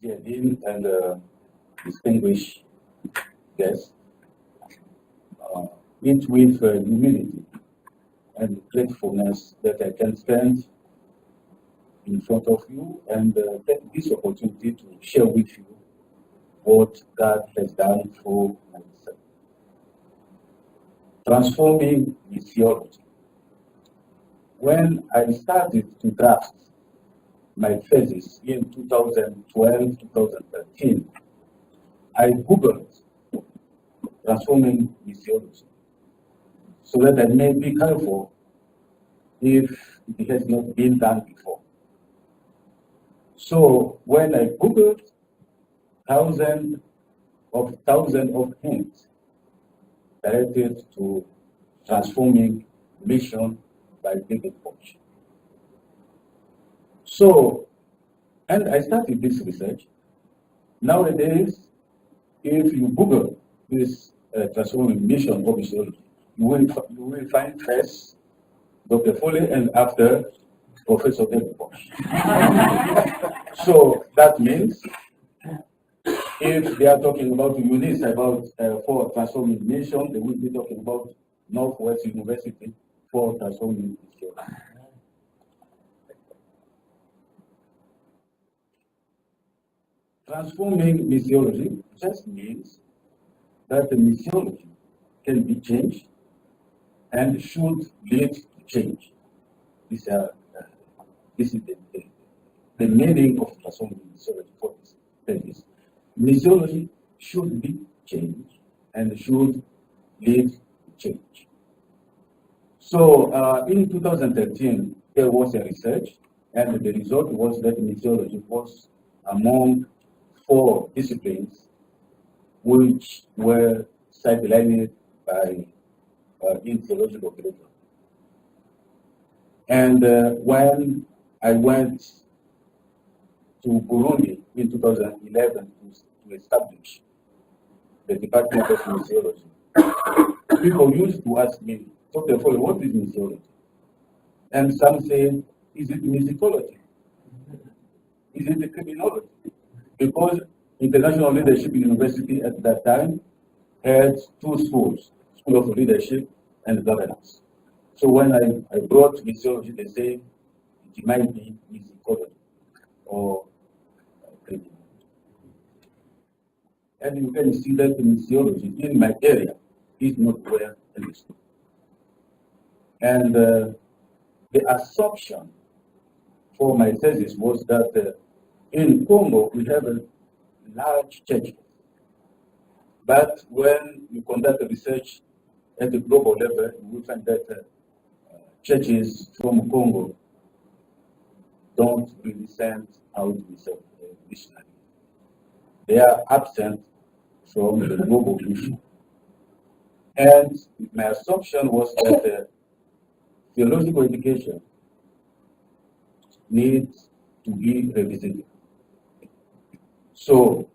Dear Dean and distinguished guests, it's with humility and gratefulness that I can stand in front of you and take this opportunity to share with you what God has done for myself. Transforming his theology. When I started to draft my thesis in 2012, 2013, I Googled transforming missiology so that I may be careful if it has not been done before. So when I Googled thousands of hints directed to transforming mission by David Koch. So, and I started this research. Nowadays, if you Google this transforming mission of missiology, you will find first Dr. Fohle and after Professor David Koch. So that means if they are talking about UNIS, about for transforming nation, they will be talking about Northwest University for transforming missiology. Transforming missiology just means that the missiology can be changed and should lead to change. This is the meaning of transforming missiology for this thesis. Missiology should be changed and should lead to change. So in 2013, there was a research, and the result was that missiology was among 4 disciplines which were sidelined by in theological curriculum. And when I went to Burundi in 2011 to establish the Department of Missiology, people used to ask me, Dr. Fohle, what is missiology? And some say, is it musicology? Is it criminology? Because International Leadership University at that time had 2 schools, School of Leadership and Governance. So when I brought missiology, they say it might be musicology or criminology. And you can see that the missiology in my area is not well understood. And the assumption for my thesis was that in Congo we have a large church. But when you conduct research at the global level, you will find that churches from Congo don't really send out missionaries. They are absent from the global mission. And my assumption was that theological education needs to be revisited. So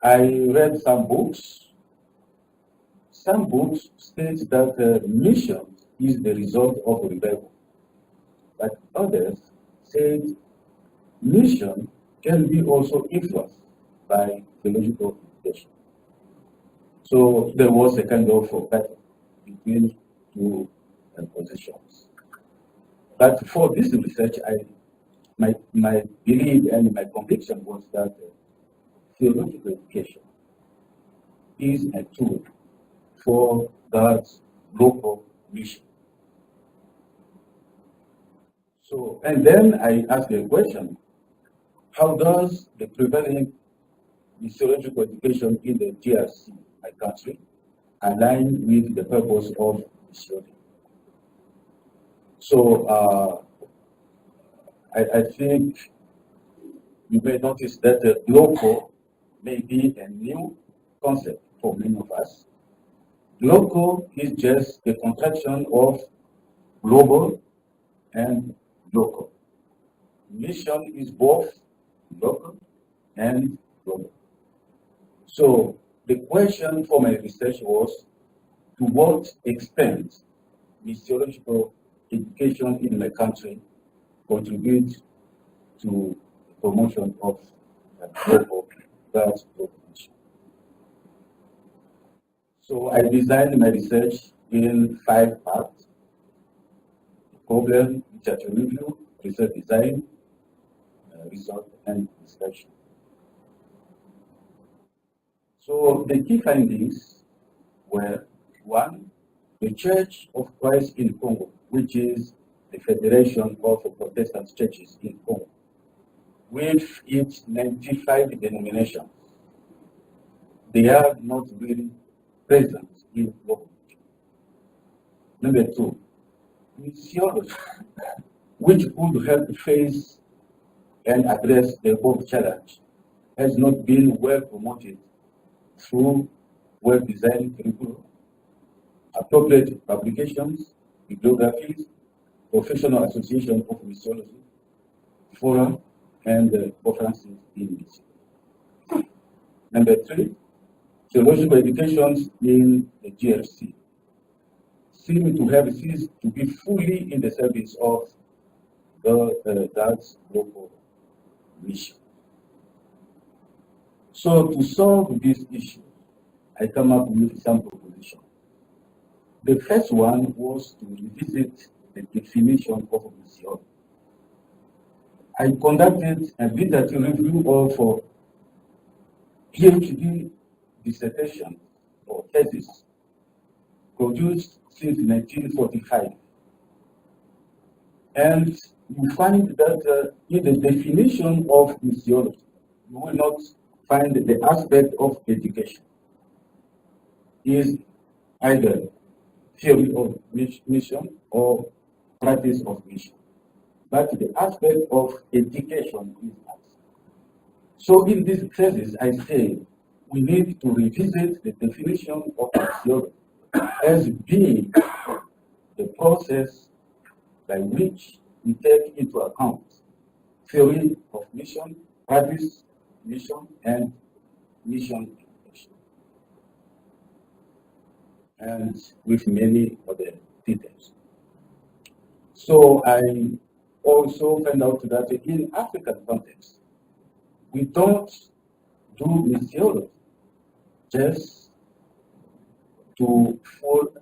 I read some books. Some books state that mission is the result of revival. But others said mission can be also influenced by theological education. So there was a kind of battle between 2 positions. But for this research, my belief and my conviction was that theological education is a tool for God's local mission. So, and then I asked a question: how does the prevailing missiological education in the DRC, my country, align with the purpose of missiology? So I think you may notice that local may be a new concept for many of us. Local is just the contraction of global and local. Mission is both local and global. So the question for my research was, to what extent missiological education in my country contribute to the promotion of global mission. So I designed my research in 5 parts: problem, literature review, research design, result, and discussion. So the key findings were: 1, the Church of Christ in Congo, which is the Federation of Protestant Churches in Congo, with its 95 denominations, they are not really present in global. Number 2, missiology, which could help face and address the above challenge, has not been well promoted through well-designed curriculum, appropriate publications, bibliographies, professional association of missiology, fora, and conferences in mission. Number 3, theological educations in the GRC seem to have ceased to be fully in the service of God's global mission. So to solve this issue, I come up with some propositions. The first one was to revisit the definition of mission. I conducted a literature review of PhD dissertation or thesis produced since 1945. And you find that in the definition of missiology, you will not find the aspect of education is either theory of mission or practice of mission. But the aspect of education is absent. So in this thesis, I say we need to revisit the definition of missiology as being the process by which we take into account theory of mission, practice, mission, and mission education, and with many other details. So I also found out that in African context, we don't do missiology just to fill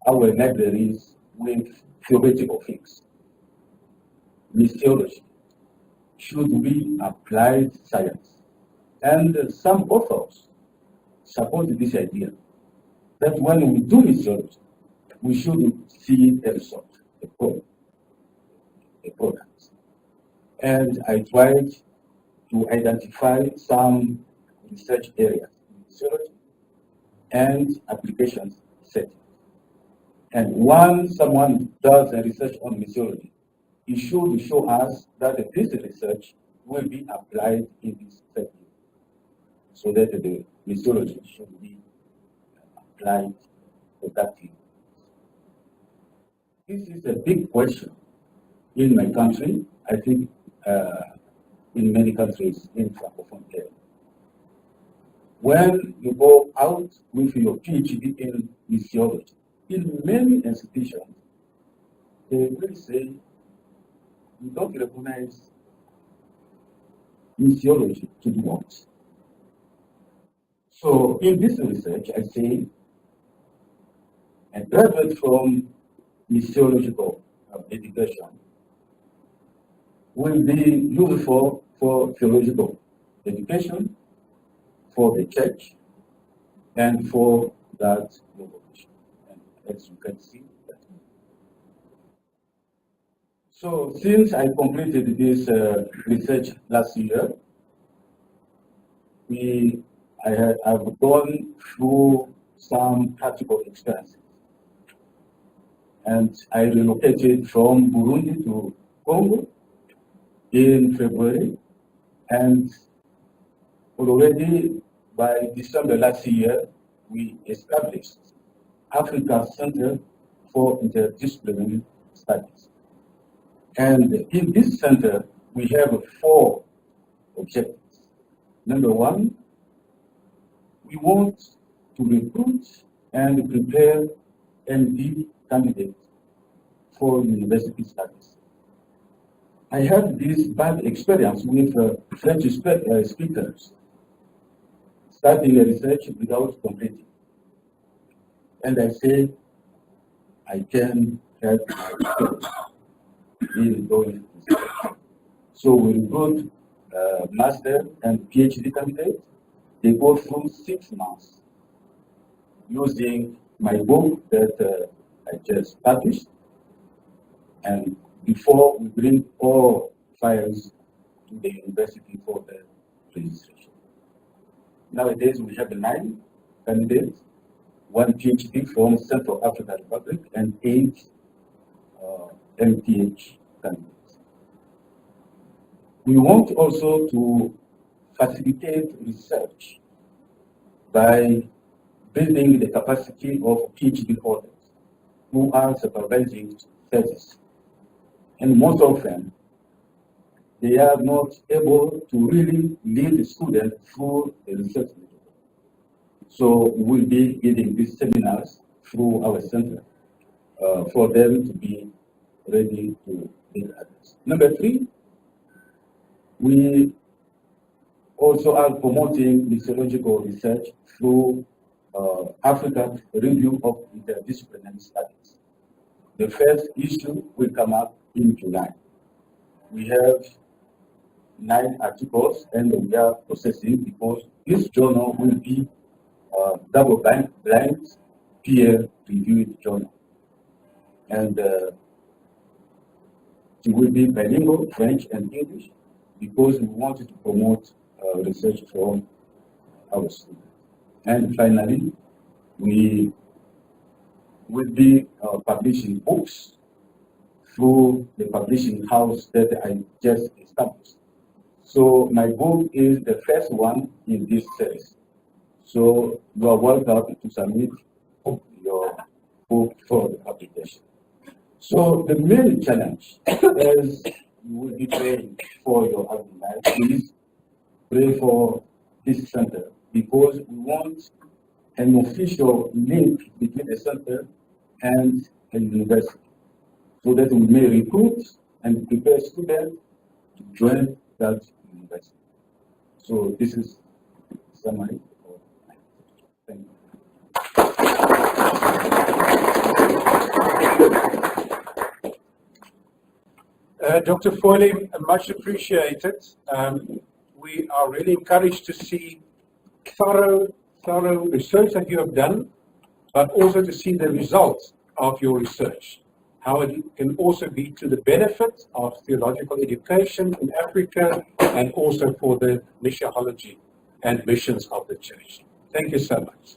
our libraries with theoretical things. Missiology should be applied science. And some authors support this idea that when we do missiology, we should see a result, a product. And I tried to identify some research areas in missiology and applications settings. And once someone does a research on missiology, it should show us that this research will be applied in this setting, so that the missiology should be applied productively. This is a big question in my country, I think in many countries in Francophone area. When you go out with your PhD in missiology, in many institutions, they will say, we don't recognize missiology to do what? So in this research, I say a graduate from missiological education will be useful for theological education, for the church, and for that global mission. And as you can see, so since I completed this research last year, I've gone through some practical experiences. And I relocated from Burundi to Congo in February, and already by December last year, we established Africa Center for Interdisciplinary Studies. And in this center, we have 4 objectives. Number 1, we want to recruit and prepare MD candidates for university studies. I had this bad experience with French speakers, starting a research without completing. And I said, I can help my students in doing research. So we recruit master and PhD candidates. They go through 6 months using my book that I just published. And before we bring all files to the university for the registration. Nowadays we have 9 candidates, 1 PhD from Central African Republic, and 8 MPH candidates. We want also to facilitate research by building the capacity of PhD holders who are supervising thesis. And most often, they are not able to really lead the student through the research method. So we will be giving these seminars through our center for them to be ready to lead others. Number 3, we also are promoting missiological research through African Review of Interdisciplinary Studies. The first issue will come up in July. We have 9 articles and we are processing because this journal will be double-blind peer-reviewed journal. And it will be bilingual, French and English, because we wanted to promote research from our students. And finally, we will be publishing books through the publishing house that I just established. So my book is the first one in this series. So you are welcome to submit your book for the publication. So the main challenge is you will be praying for your alumni. Please pray for this center because we want an official link between the center and the university so that we may recruit and prepare students to join that university. So this is summary. Thank you. Dr. Fohle, much appreciated. We are really encouraged to see thorough research that you have done, but also to see the results of your research, how it can also be to the benefit of theological education in Africa and also for the missiology and missions of the church. Thank you so much.